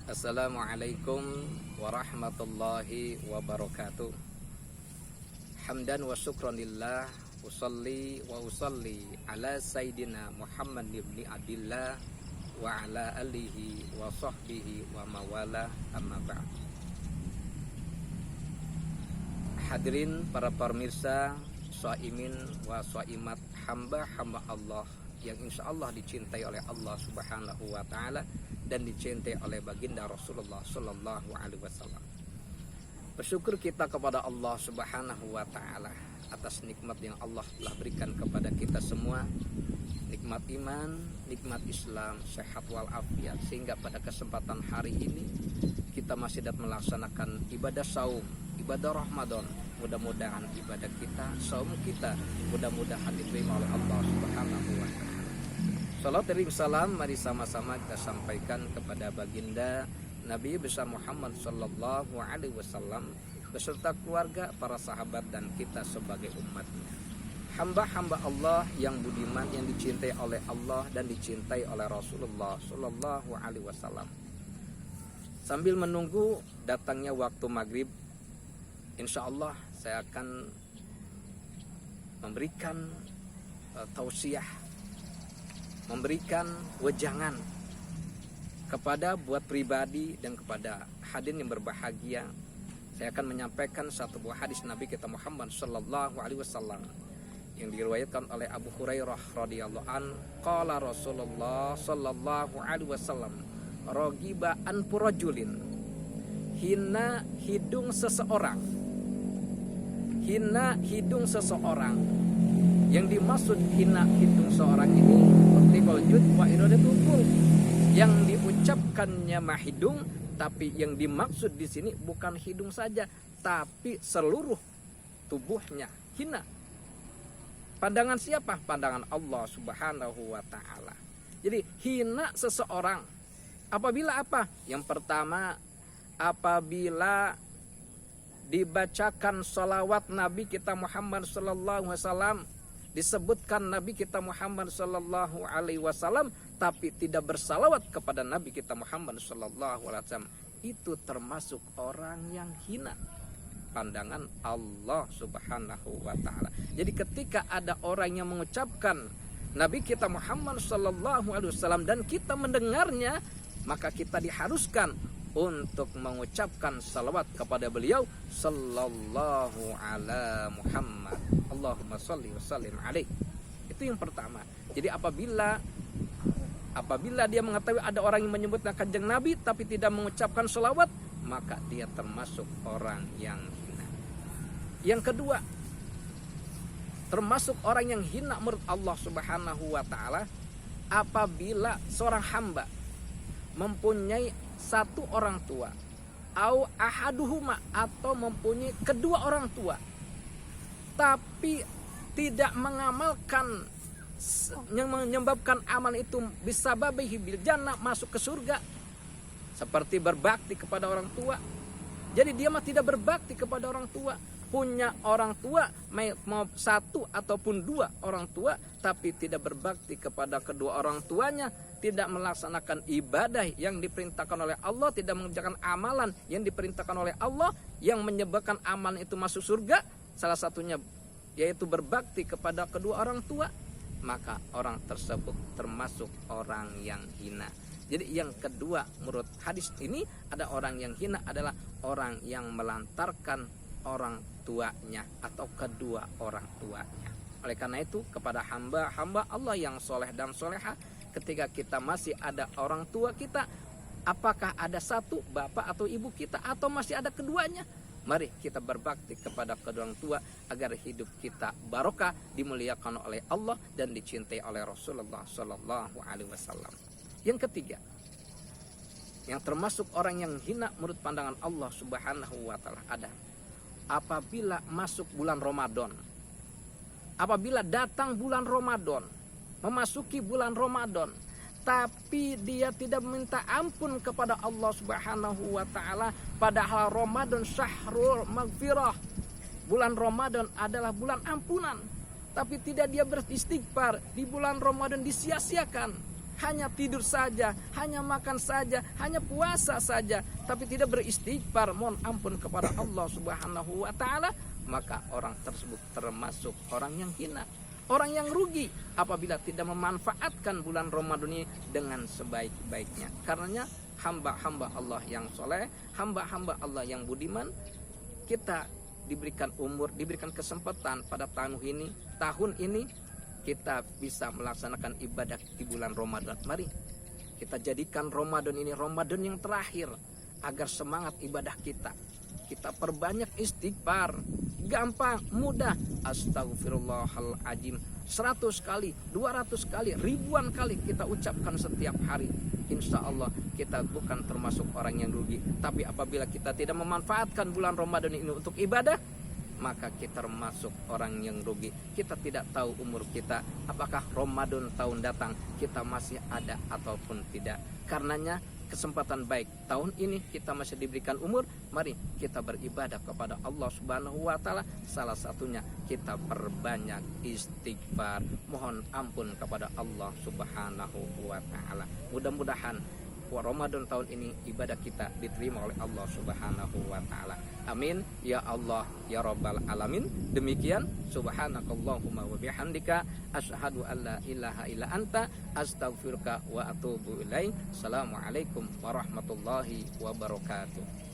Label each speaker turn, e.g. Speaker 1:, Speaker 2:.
Speaker 1: Assalamualaikum warahmatullahi wabarakatuh. Hamdan wa syukranillah, usalli wa usalli ala sayyidina Muhammad ibn Abdillah wa ala alihi wa sahbihi wa mawala, amma ba'd. Hadirin para pemirsa, shaimin wa shaimat, hamba-hamba Allah yang insya Allah dicintai oleh Allah Subhanahu wa ta'ala dan dicintai oleh baginda Rasulullah Sallallahu Alaihi Wasallam. Bersyukur kita kepada Allah Subhanahu wa ta'ala atas nikmat yang Allah telah berikan kepada kita semua, nikmat iman, nikmat Islam, sehat walafiat, sehingga pada kesempatan hari ini kita masih dapat melaksanakan ibadah saum, ibadah Ramadan. Mudah-mudahan ibadah kita, saum kita, mudah-mudahan diterima oleh Allah Subhanahu wa ta'ala. Salam dan salam mari sama-sama kita sampaikan kepada baginda Nabi besar Muhammad Sallallahu Alaihi Wasallam beserta keluarga, para sahabat dan kita sebagai umatnya. Hamba-hamba Allah yang budiman, yang dicintai oleh Allah dan dicintai oleh Rasulullah Sallallahu Alaihi Wasallam. Sambil menunggu datangnya waktu maghrib, insya Allah saya akan memberikan tausiah, memberikan wejangan kepada buat pribadi dan kepada hadirin yang berbahagia. Saya akan menyampaikan satu buah hadis Nabi kita Muhammad Sallallahu Alaihi Wasallam yang diriwayatkan oleh Abu Hurairah radhiyallahu an. Qala Rasulullah Sallallahu Alaihi Wasallam, rogiba an purajulin, hina hidung seseorang, hina hidung seseorang. Yang dimaksud hina hidung seorang ini yang diucapkannya mah hidung, tapi yang dimaksud di sini bukan hidung saja, tapi seluruh tubuhnya hina. Pandangan siapa? Pandangan Allah Subhanahu wa ta'ala. Jadi hina seseorang apabila apa? Yang pertama, apabila dibacakan salawat Nabi kita Muhammad sallallahu alaihi wasallam, disebutkan Nabi kita Muhammad sallallahu alaihi wasallam tapi tidak bersalawat kepada Nabi kita Muhammad sallallahu alaihi wasallam, itu termasuk orang yang hina pandangan Allah Subhanahu wa taala. Jadi ketika ada orang yang mengucapkan Nabi kita Muhammad sallallahu alaihi wasallam dan kita mendengarnya, maka kita diharuskan untuk mengucapkan salawat kepada beliau sallallahu ala Muhammad, Allahumma sholli wa sallim alaihi. Itu yang pertama. Jadi apabila dia mengetahui ada orang yang menyebut kanjeng Nabi tapi tidak mengucapkan salawat, maka dia termasuk orang yang hina. Yang kedua, termasuk orang yang hina menurut Allah Subhanahu wa taala apabila seorang hamba mempunyai satu orang tua, au ahaduhuma, atau mempunyai kedua orang tua, tapi tidak mengamalkan yang menyebabkan amal itu bisa babihi bil jannah, masuk ke surga, seperti berbakti kepada orang tua. Jadi dia mah tidak berbakti kepada orang tua, punya orang tua mau satu ataupun dua orang tua, tapi tidak berbakti kepada kedua orang tuanya, tidak melaksanakan ibadah yang diperintahkan oleh Allah, tidak mengerjakan amalan yang diperintahkan oleh Allah yang menyebabkan amalan itu masuk surga, salah satunya yaitu berbakti kepada kedua orang tua, maka orang tersebut termasuk orang yang hina. Jadi yang kedua menurut hadis ini, ada orang yang hina adalah orang yang melantarkan orang tuanya atau kedua orang tuanya. Oleh karena itu kepada hamba-hamba Allah yang soleh dan soleha, ketika kita masih ada orang tua kita, apakah ada satu bapak atau ibu kita atau masih ada keduanya, mari kita berbakti kepada kedua orang tua agar hidup kita barokah, dimuliakan oleh Allah dan dicintai oleh Rasulullah Sallallahu Alaihi Wasallam. Yang ketiga, yang termasuk orang yang hina menurut pandangan Allah Subhanahu wa taala ada apabila masuk bulan Ramadan, apabila datang bulan Ramadan, memasuki bulan Ramadan, tapi dia tidak meminta ampun kepada Allah Subhanahu wa taala, padahal Ramadan syahrul maghfirah, bulan Ramadan adalah bulan ampunan, tapi tidak dia beristighfar, di bulan Ramadan disia-siakan. hanya tidur saja, hanya makan saja, hanya puasa saja, tapi tidak beristighfar, mohon ampun kepada Allah Subhanahu wa taala, maka orang tersebut termasuk orang yang hina, orang yang rugi apabila tidak memanfaatkan bulan Ramadan ini dengan sebaik-baiknya. Karenanya hamba-hamba Allah yang soleh, hamba-hamba Allah yang budiman, kita diberikan umur, diberikan kesempatan pada tahun ini kita bisa melaksanakan ibadah di bulan Ramadan. Mari kita jadikan Ramadan ini Ramadan yang terakhir, agar semangat ibadah kita perbanyak istighfar. Gampang, mudah. Astagfirullahaladzim 100 kali, 200 kali, ribuan kali kita ucapkan setiap hari. Insya Allah kita bukan termasuk orang yang rugi. Tapi apabila kita tidak memanfaatkan bulan Ramadan ini untuk ibadah, maka kita termasuk orang yang rugi. Kita tidak tahu umur kita, apakah Ramadan tahun datang kita masih ada ataupun tidak. Karenanya kesempatan baik tahun ini kita masih diberikan umur, mari kita beribadah kepada Allah Subhanahu wa taala. Salah satunya kita perbanyak istighfar, mohon ampun kepada Allah Subhanahu wa taala. Mudah-mudahan Ramadan tahun ini ibadah kita diterima oleh Allah Subhanahu wa taala. Amin ya Allah ya rabbal alamin. Demikian, subhanakallahumma wa bihamdika asyhadu an la ilaha illa anta astaghfiruka wa atubu ilaik. Assalamualaikum warahmatullahi wabarakatuh.